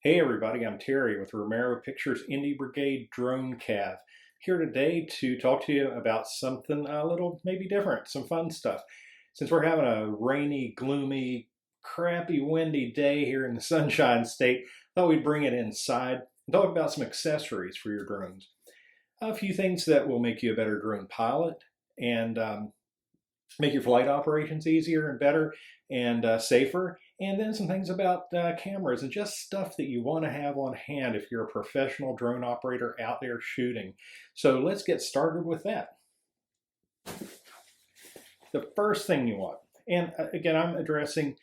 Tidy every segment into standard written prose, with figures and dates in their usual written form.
Hey everybody, I'm Terry with Romero Pictures Indie Brigade Drone Cav. Here today to talk to you about something a little maybe different, some fun stuff. Since we're having a rainy, gloomy, crappy, windy day here in the Sunshine State, I thought we'd bring it inside and talk about some accessories for your drones. A few things that will make you a better drone pilot and make your flight operations easier and better and safer. And then some things about cameras and just stuff that you want to have on hand if you're a professional drone operator out there shooting. So let's get started with that. The first thing you want, and again, I'm addressing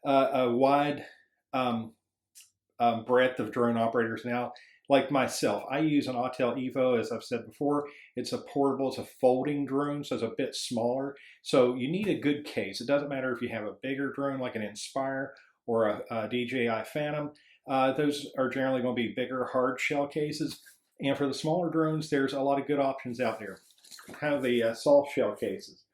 a wide breadth of drone operators now. Like myself, I use an Autel Evo, as I've said before. It's a portable, it's a folding drone, so it's a bit smaller. So you need a good case. It doesn't matter if you have a bigger drone like an Inspire or a DJI Phantom. Those are generally going to be bigger hard shell cases. And for the smaller drones, there's a lot of good options out there. Kind of the soft shell cases.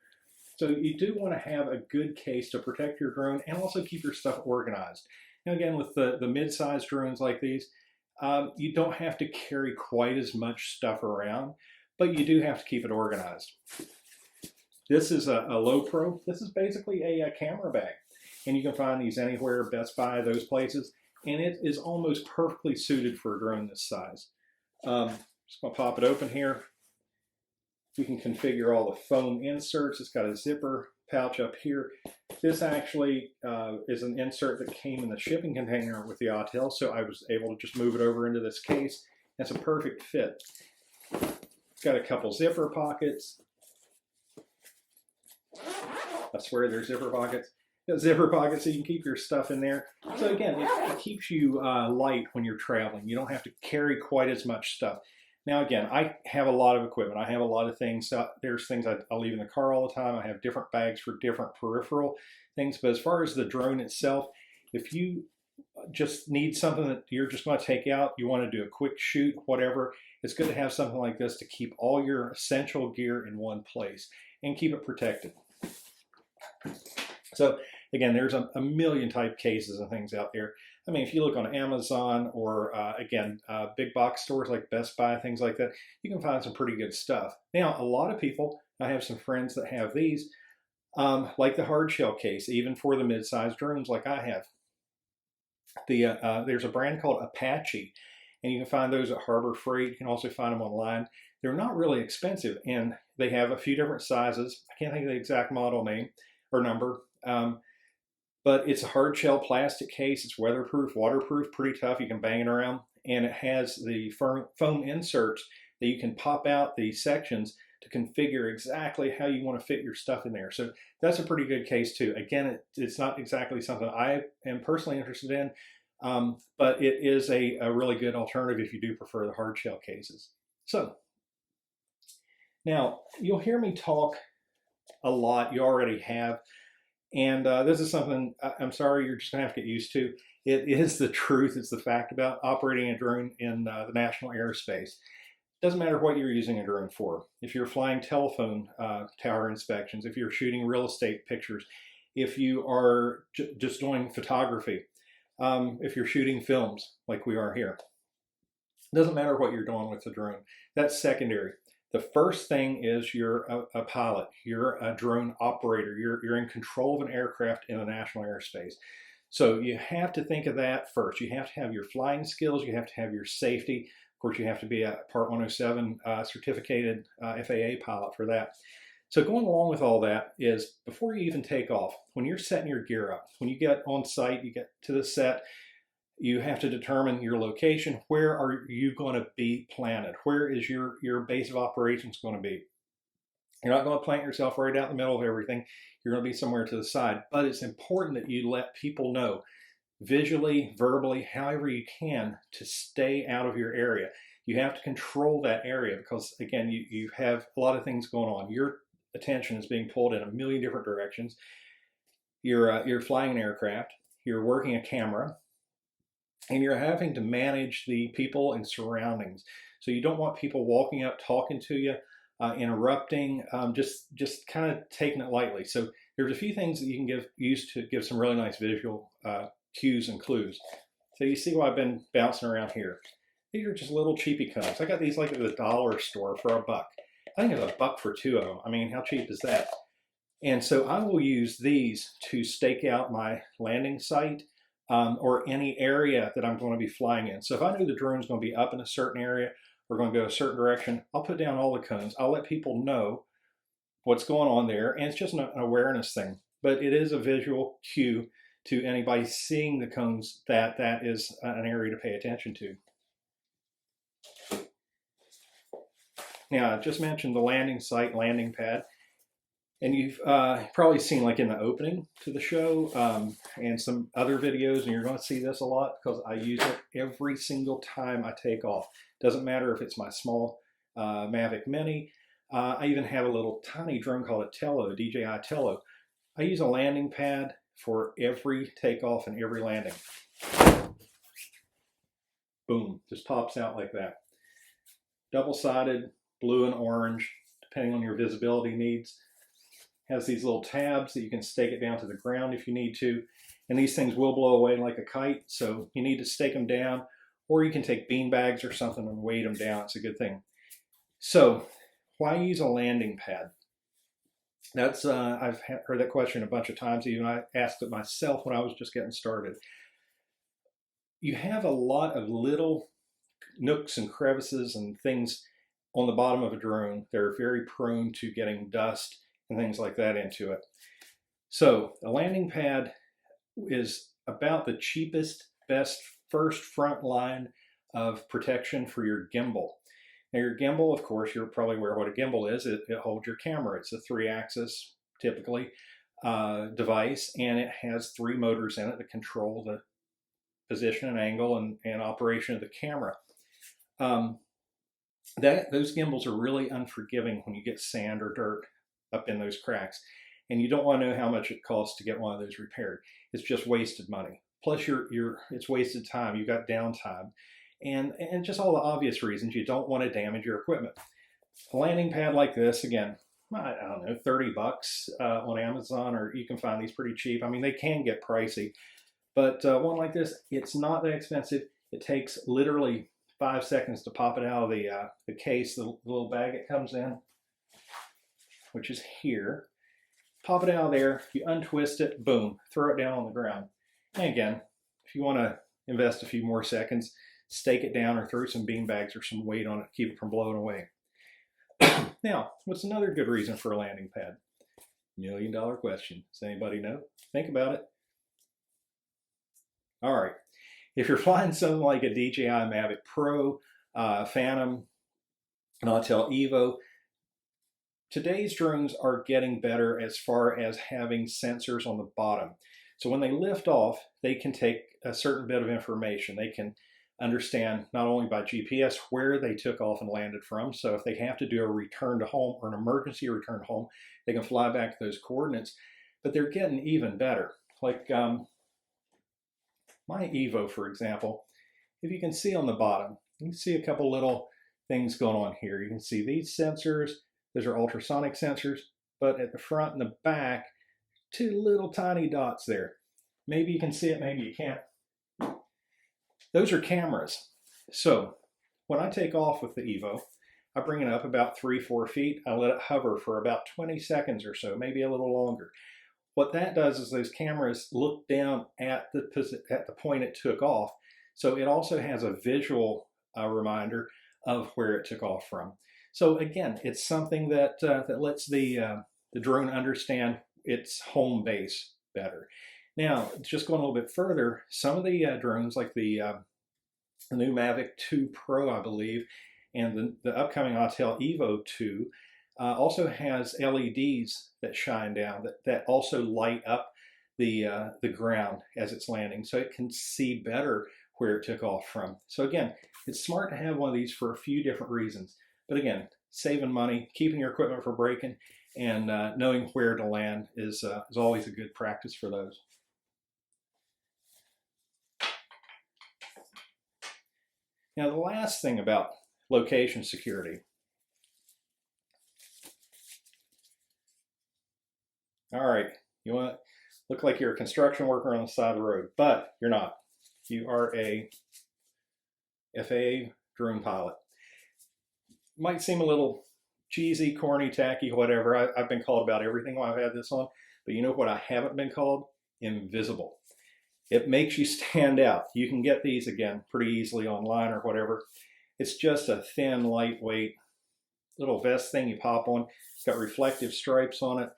So you do want to have a good case to protect your drone and also keep your stuff organized. Now again, with the mid-sized drones like these, you don't have to carry quite as much stuff around, but you do have to keep it organized. This is a low pro. This is basically a camera bag, and you can find these anywhere, Best Buy, those places, and it is almost perfectly suited for a drone this size. Just gonna pop it open here. We can configure all the foam inserts. It's got a zipper pouch up here. This actually is an insert that came in the shipping container with the Autel, so I was able to just move it over into this case. It's a perfect fit. It's got a couple zipper pockets. I swear they're zipper pockets. Got zipper pockets so you can keep your stuff in there. So again, it keeps you light when you're traveling. You don't have to carry quite as much stuff. Now again, I have a lot of equipment. I have a lot of things. There's things I'll leave in the car all the time. I have different bags for different peripheral things. But as far as the drone itself, if you just need something that you're just going to take out, you want to do a quick shoot, whatever, it's good to have something like this to keep all your essential gear in one place and keep it protected. So again, there's a million type cases and things out there. I mean, if you look on Amazon or again, big box stores like Best Buy, things like that, you can find some pretty good stuff. Now, a lot of people, I have some friends that have these, like the hard shell case, even for the mid-sized drones like I have. There's a brand called Apache, and you can find those at Harbor Freight. You can also find them online. They're not really expensive, and they have a few different sizes. I can't think of the exact model name or number. But it's a hard shell plastic case. It's weatherproof, waterproof, pretty tough. You can bang it around. And it has the foam inserts that you can pop out the sections to configure exactly how you want to fit your stuff in there. So that's a pretty good case too. Again, it's not exactly something I am personally interested in, but it is a really good alternative if you do prefer the hard shell cases. So now you'll hear me talk a lot. You already have. And this is something, I'm sorry, you're just going to have to get used to. It is the truth. It's the fact about operating a drone in the national airspace. Doesn't matter what you're using a drone for. If you're flying telephone tower inspections, if you're shooting real estate pictures, if you are just doing photography, if you're shooting films like we are here. Doesn't matter what you're doing with the drone. That's secondary. The first thing is you're a pilot, you're a drone operator, you're in control of an aircraft in the national airspace. So you have to think of that first. You have to have your flying skills, you have to have your safety. Of course, you have to be a Part 107 certificated FAA pilot for that. So going along with all that is before you even take off, when you're setting your gear up, when you get on site, you get to the set, you have to determine your location. Where are you going to be planted? Where is your base of operations going to be? You're not going to plant yourself right out in the middle of everything. You're going to be somewhere to the side. But it's important that you let people know, visually, verbally, however you can, to stay out of your area. You have to control that area because, again, you have a lot of things going on. Your attention is being pulled in a million different directions. You're flying an aircraft. You're working a camera. And you're having to manage the people and surroundings. So you don't want people walking up, talking to you, interrupting, just kind of taking it lightly. So there's a few things that you can use to give some really nice visual cues and clues. So you see why I've been bouncing around here. These are just little cheapy cones. I got these like at the dollar store for $1. I think it's $1 for 2 of them. I mean, how cheap is that? And so I will use these to stake out my landing site or any area that I'm going to be flying in. So if I know the drone's going to be up in a certain area, we're going to go a certain direction, I'll put down all the cones. I'll let people know what's going on there, and it's just an awareness thing. But it is a visual cue to anybody seeing the cones that that is an area to pay attention to. Now, I just mentioned the landing site, landing pad. And you've probably seen like in the opening to the show and some other videos, and you're going to see this a lot because I use it every single time I take off. Doesn't matter if it's my small Mavic Mini. I even have a little tiny drone called a Tello, DJI Tello. I use a landing pad for every takeoff and every landing. Boom, just pops out like that. Double-sided, blue and orange, depending on your visibility needs. Has these little tabs that you can stake it down to the ground if you need to. And these things will blow away like a kite, so you need to stake them down, or you can take bean bags or something and weight them down. It's a good thing. So why use a landing pad? That's I've heard that question a bunch of times. Even I asked it myself when I was just getting started. You have a lot of little nooks and crevices and things on the bottom of a drone. They're very prone to getting dust and things like that into it. So a landing pad is about the cheapest, best first front line of protection for your gimbal. Now your gimbal, of course, you're probably aware what a gimbal is. It holds your camera. It's a 3-axis, typically, device, and it has 3 motors in it that control the position and angle and operation of the camera. Those gimbals are really unforgiving when you get sand or dirt up in those cracks, and you don't want to know how much it costs to get one of those repaired. It's just wasted money. Plus, it's wasted time. You've got downtime, and just all the obvious reasons you don't want to damage your equipment. A landing pad like this, again, I don't know, $30 on Amazon, or you can find these pretty cheap. I mean, they can get pricey, but one like this, it's not that expensive. It takes literally 5 seconds to pop it out of the case, the little bag it comes in, which is here. Pop it out of there, you untwist it, boom, throw it down on the ground. And again, if you want to invest a few more seconds, stake it down or throw some bean bags or some weight on it, keep it from blowing away. Now, what's another good reason for a landing pad? $1 million question. Does anybody know? Think about it. All right. If you're flying something like a DJI Mavic Pro, Phantom, Nautel Evo, today's drones are getting better as far as having sensors on the bottom. So when they lift off, they can take a certain bit of information. They can understand not only by GPS where they took off and landed from. So if they have to do a return to home or an emergency return home, they can fly back to those coordinates. But they're getting even better. Like my Evo, for example, if you can see on the bottom, you can see a couple little things going on here. You can see these sensors. Those are ultrasonic sensors, but at the front and the back, 2 little tiny dots there. Maybe you can see it, maybe you can't. Those are cameras. So when I take off with the Evo, I bring it up about 3-4 feet. I let it hover for about 20 seconds or so, maybe a little longer. What that does is those cameras look down at the point it took off. So it also has a visual reminder of where it took off from. So again, it's something that lets the drone understand its home base better. Now, just going a little bit further, some of the drones, like the new Mavic 2 Pro, I believe, and the upcoming Autel Evo 2, also has LEDs that shine down that also light up the ground as it's landing, so it can see better where it took off from. So again, it's smart to have one of these for a few different reasons. But again, saving money, keeping your equipment from breaking, and knowing where to land is always a good practice for those. Now, the last thing about location security. All right, you want to look like you're a construction worker on the side of the road, but you're not. you are a FAA drone pilot. Might seem a little cheesy, corny, tacky, whatever. I've been called about everything while I've had this on, but you know what I haven't been called? Invisible. It makes you stand out. You can get these, again, pretty easily online or whatever. It's just a thin, lightweight little vest thing you pop on. It's got reflective stripes on it.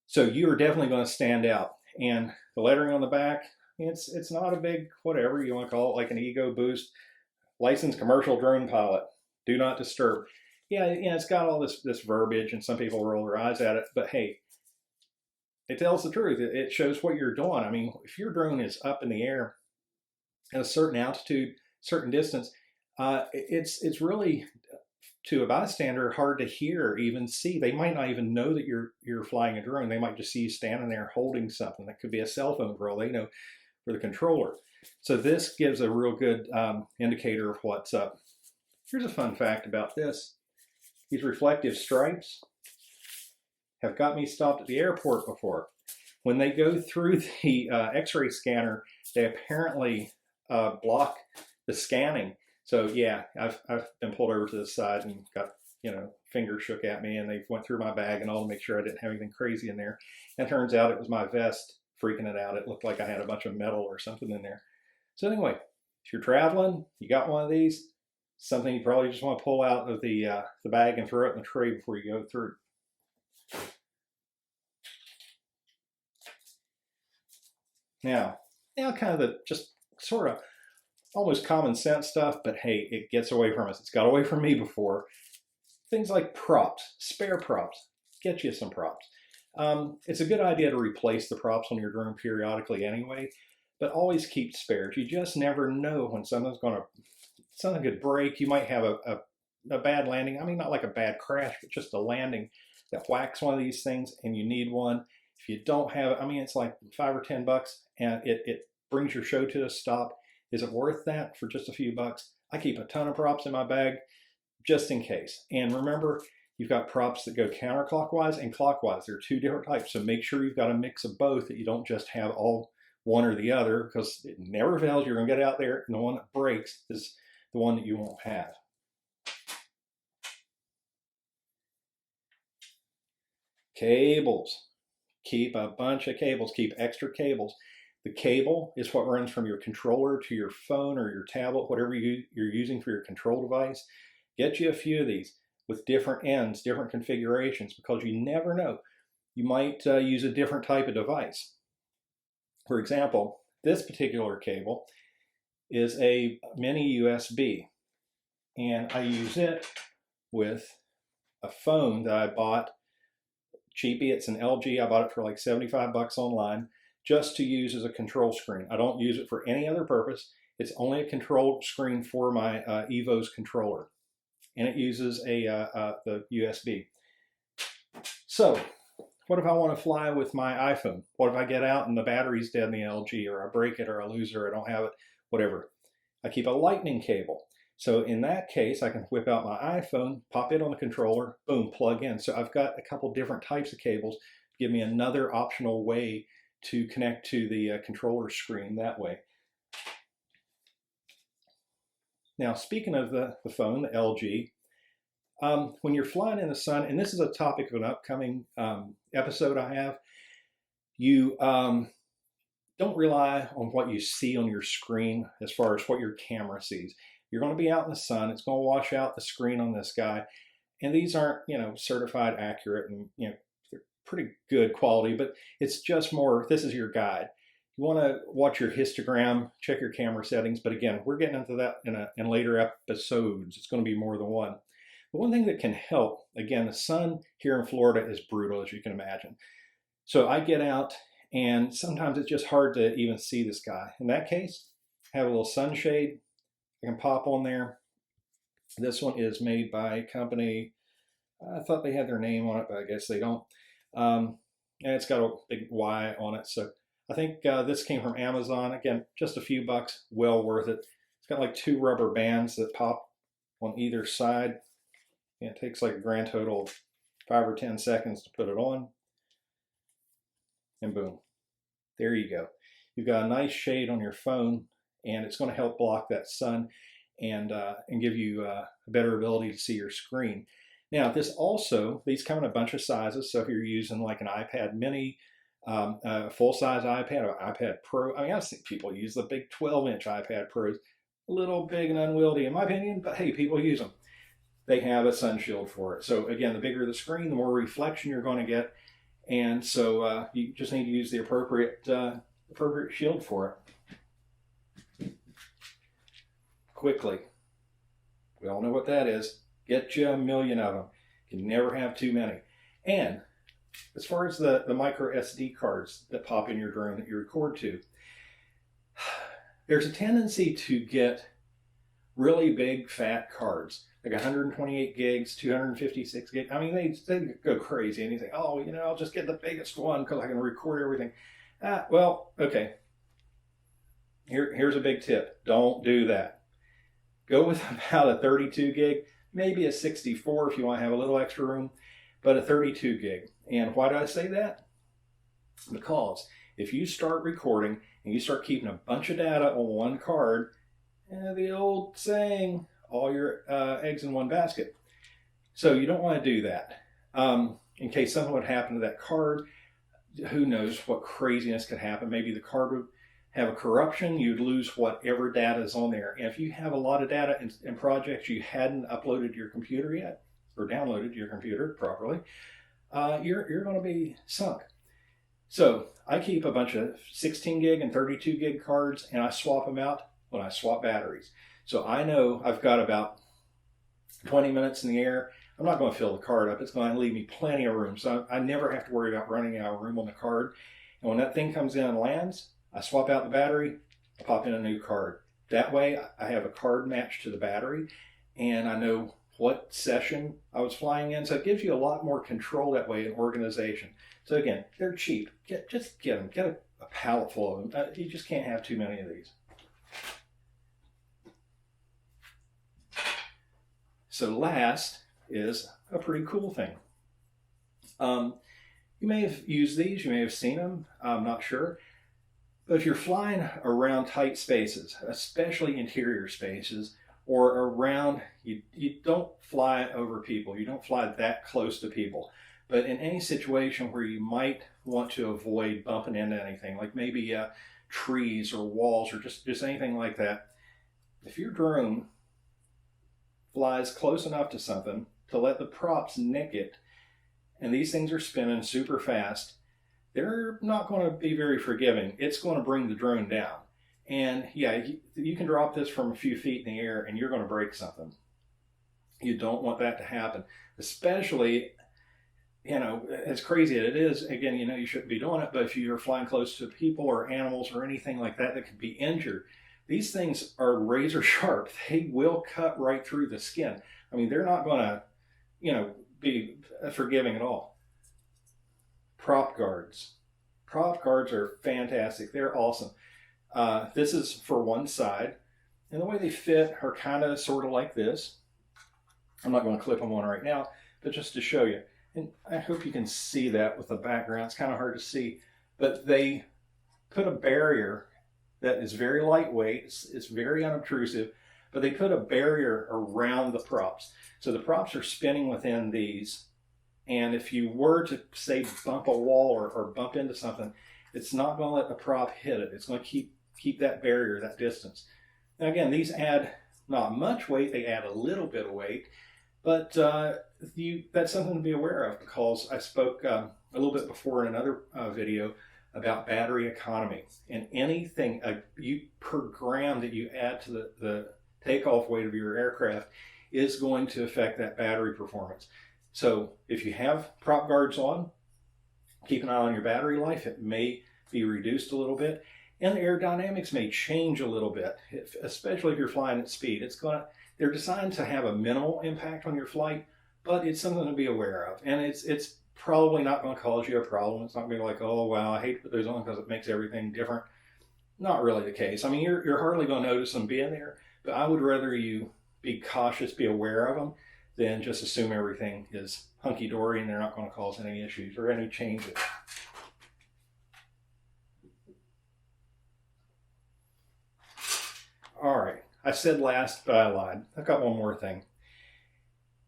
So you are definitely going to stand out. And the lettering on the back, it's not a big, whatever you want to call it, like an ego boost. Licensed commercial drone pilot. Do not disturb. Yeah, it's got all this verbiage, and some people roll their eyes at it. But hey, it tells the truth. It shows what you're doing. I mean, if your drone is up in the air at a certain altitude, certain distance, it's really, to a bystander, hard to hear, even see. They might not even know that you're flying a drone. They might just see you standing there holding something. That could be a cell phone for all they know, for the controller. So this gives a real good indicator of what's up. Here's a fun fact about this. These reflective stripes have got me stopped at the airport before. When they go through the x-ray scanner, they apparently block the scanning. So yeah, I've been pulled over to the side and got, fingers shook at me, and they went through my bag and all to make sure I didn't have anything crazy in there. And it turns out it was my vest freaking it out. It looked like I had a bunch of metal or something in there. So anyway, if you're traveling, you got one of these, something you probably just want to pull out of the bag and throw it in the tray before you go through. Now kind of the just sort of almost common sense stuff, but hey, it gets away from us. It's got away from me before. Things like props, spare props. Get you some props. It's a good idea to replace the props on your drone periodically anyway, but always keep spares. You just never know when something could break. You might have a bad landing. I mean, not like a bad crash, but just a landing that whacks one of these things and you need one. If you don't have it, I mean, it's like $5 or $10 and it brings your show to a stop. Is it worth that for just a few bucks? I keep a ton of props in my bag just in case. And remember, you've got props that go counterclockwise and clockwise. There are two different types. So make sure you've got a mix of both, that you don't just have all one or the other, because it never fails. You're going to get out there and the one that breaks is the one that you won't have. Cables. Keep a bunch of cables. Keep extra cables. The cable is what runs from your controller to your phone or your tablet, whatever you're using for your control device. Get you a few of these with different ends, different configurations, because you never know. You might use a different type of device. For example, this particular cable is a mini USB, and I use it with a phone that I bought cheapy. It's an LG. I bought it for like 75 bucks online, just to use as a control screen. I don't use it for any other purpose. It's only a control screen for my Evo's controller, and it uses the USB. So what if I want to fly with my iPhone? What if I get out and the battery's dead in the LG, or I break it, or I lose it, or I don't have it, whatever? I keep a lightning cable. So in that case, I can whip out my iPhone, pop it on the controller, boom, plug in. So I've got a couple different types of cables to give me another optional way to connect to the controller screen that way. Now, speaking of the phone, the LG, when you're flying in the sun, and this is a topic of an upcoming episode I have, you don't rely on what you see on your screen as far as what your camera sees. You're going to be out in the sun. It's going to wash out the screen on this guy. And these aren't, certified accurate, and, they're pretty good quality, but it's just more, this is your guide. You want to watch your histogram, check your camera settings. But again, we're getting into that in later episodes. It's going to be more than one. But one thing that can help, again, the sun here in Florida is brutal, as you can imagine. So I get out, and sometimes it's just hard to even see this guy. In that case, I have a little sunshade I can pop on there. This one is made by a company, I thought they had their name on it, but I guess they don't. And it's got a big Y on it. So I think this came from Amazon. Again, just a few bucks, well worth it. It's got like 2 rubber bands that pop on either side. And it takes like a grand total of 5 or 10 seconds to put it on. And boom, there you go. You've got a nice shade on your phone, and it's going to help block that sun and give you a better ability to see your screen. Now, these come in a bunch of sizes. So if you're using like an iPad mini, a full-size iPad, or iPad Pro, I mean, I've seen people use the big 12-inch iPad Pros, a little big and unwieldy in my opinion, but hey, people use them. They have a sun shield for it. So again, the bigger the screen, the more reflection you're going to get. And so you just need to use the appropriate shield for it. Quickly. We all know what that is. Get you a million of them. You can never have too many. And as far as the MicroSD cards that pop in your drone that you record to, there's a tendency to get really big fat cards, like 128 gigs, 256 gigs. I mean, they go crazy and you think, oh, you know, I'll just get the biggest one because I can record everything. Well, okay. Here's a big tip. Don't do that. Go with about a 32 gig, maybe a 64 if you want to have a little extra room, but a 32 gig. And why do I say that? Because if you start recording and you start keeping a bunch of data on one card, the old saying, all your eggs in one basket. So you don't want to do that. In case something would happen to that card, who knows what craziness could happen. Maybe the card would have a corruption, you'd lose whatever data is on there. And if you have a lot of data in projects you hadn't uploaded to your computer yet, or downloaded to your computer properly, you're going to be sunk. So I keep a bunch of 16 gig and 32 gig cards, and I swap them out when I swap batteries. So I know I've got about 20 minutes in the air. I'm not going to fill the card up. It's going to leave me plenty of room. So I never have to worry about running out of room on the card. And when that thing comes in and lands, I swap out the battery, I pop in a new card. That way I have a card matched to the battery, and I know what session I was flying in. So it gives you a lot more control that way in organization. So again, they're cheap. Just get them. Get a pallet full of them. You just can't have too many of these. So last is a pretty cool thing. You may have used these. You may have seen them. I'm not sure. But if you're flying around tight spaces, especially interior spaces, or around, you don't fly over people. You don't fly that close to people. But in any situation where you might want to avoid bumping into anything, like maybe trees or walls or just anything like that, if your drone flies close enough to something to let the props nick it, and these things are spinning super fast, they're not going to be very forgiving. It's going to bring the drone down. And yeah, you can drop this from a few feet in the air and you're going to break something. You don't want that to happen, especially, you know, as crazy as it is, again, you know, you shouldn't be doing it, but if you're flying close to people or animals or anything like that that could be injured, these things are razor sharp. They will cut right through the skin. I mean, they're not going to, you know, be forgiving at all. Prop guards. Prop guards are fantastic. They're awesome. This is for one side, and the way they fit are kind of sort of like this. I'm not going to clip them on right now, but just to show you. And I hope you can see that with the background. It's kind of hard to see, but they put a barrier that is very lightweight. It's very unobtrusive, but they put a barrier around the props. So the props are spinning within these. And if you were to, say, bump a wall or bump into something, it's not going to let the prop hit it. It's going to keep that barrier, that distance. And again, these add not much weight. They add a little bit of weight. But that's something to be aware of, because I spoke a little bit before in another video about battery economy. And anything per gram that you add to the takeoff weight of your aircraft is going to affect that battery performance. So if you have prop guards on, keep an eye on your battery life. It may be reduced a little bit, and the aerodynamics may change a little bit, especially if you're flying at speed. They're designed to have a minimal impact on your flight, but it's something to be aware of. And it's probably not going to cause you a problem. It's not going to be like, oh, wow, I hate to put those on because it makes everything different. Not really the case. I mean, you're hardly going to notice them being there, but I would rather you be cautious, be aware of them, than just assume everything is hunky-dory and they're not going to cause any issues or any changes. I said last, but I lied. I've got one more thing.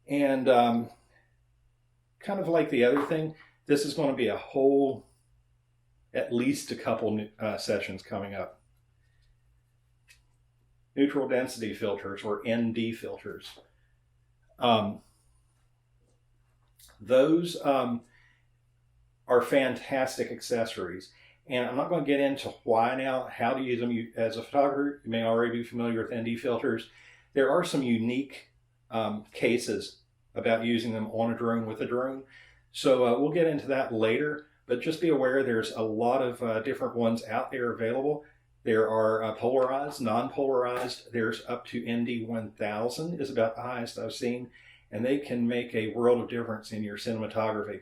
And kind of like the other thing, this is going to be a whole, at least a couple sessions coming up. Neutral density filters, or ND filters. Those are fantastic accessories. And I'm not going to get into why now, how to use them. As a photographer, you may already be familiar with ND filters. There are some unique cases about using them on a drone with a drone. So we'll get into that later, but just be aware there's a lot of different ones out there available. There are polarized, non-polarized. There's up to ND 1000 is about the highest I've seen, and they can make a world of difference in your cinematography.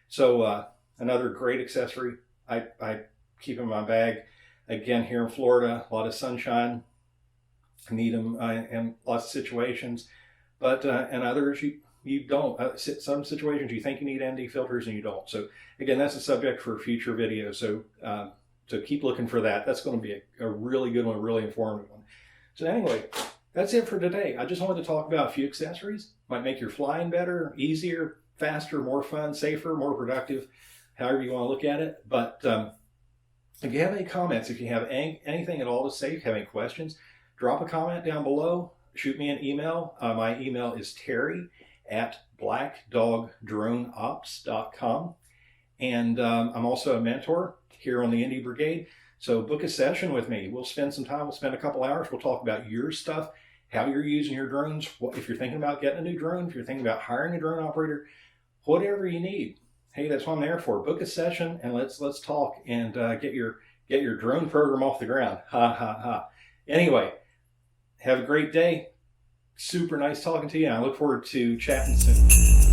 So another great accessory I keep in my bag. Again, here in Florida, a lot of sunshine. Need them in lots of situations, but in others you don't. Some situations you think you need ND filters and you don't. So again, that's a subject for a future video. So so keep looking for that. That's going to be a really good one, a really informative one. So anyway, that's it for today. I just wanted to talk about a few accessories. Might make your flying better, easier, faster, more fun, safer, more productive, however you want to look at it. But if you have any comments, if you have anything at all to say, if you have any questions, drop a comment down below. Shoot me an email. My email is terry@blackdogdroneops.com. And I'm also a mentor here on the Indie Brigade. So book a session with me. We'll spend some time. We'll spend a couple hours. We'll talk about your stuff, how you're using your drones. If you're thinking about getting a new drone, if you're thinking about hiring a drone operator, whatever you need. Hey, that's what I'm there for. Book a session and let's talk and get your drone program off the ground. Ha ha ha. Anyway, have a great day. Super nice talking to you. I look forward to chatting soon.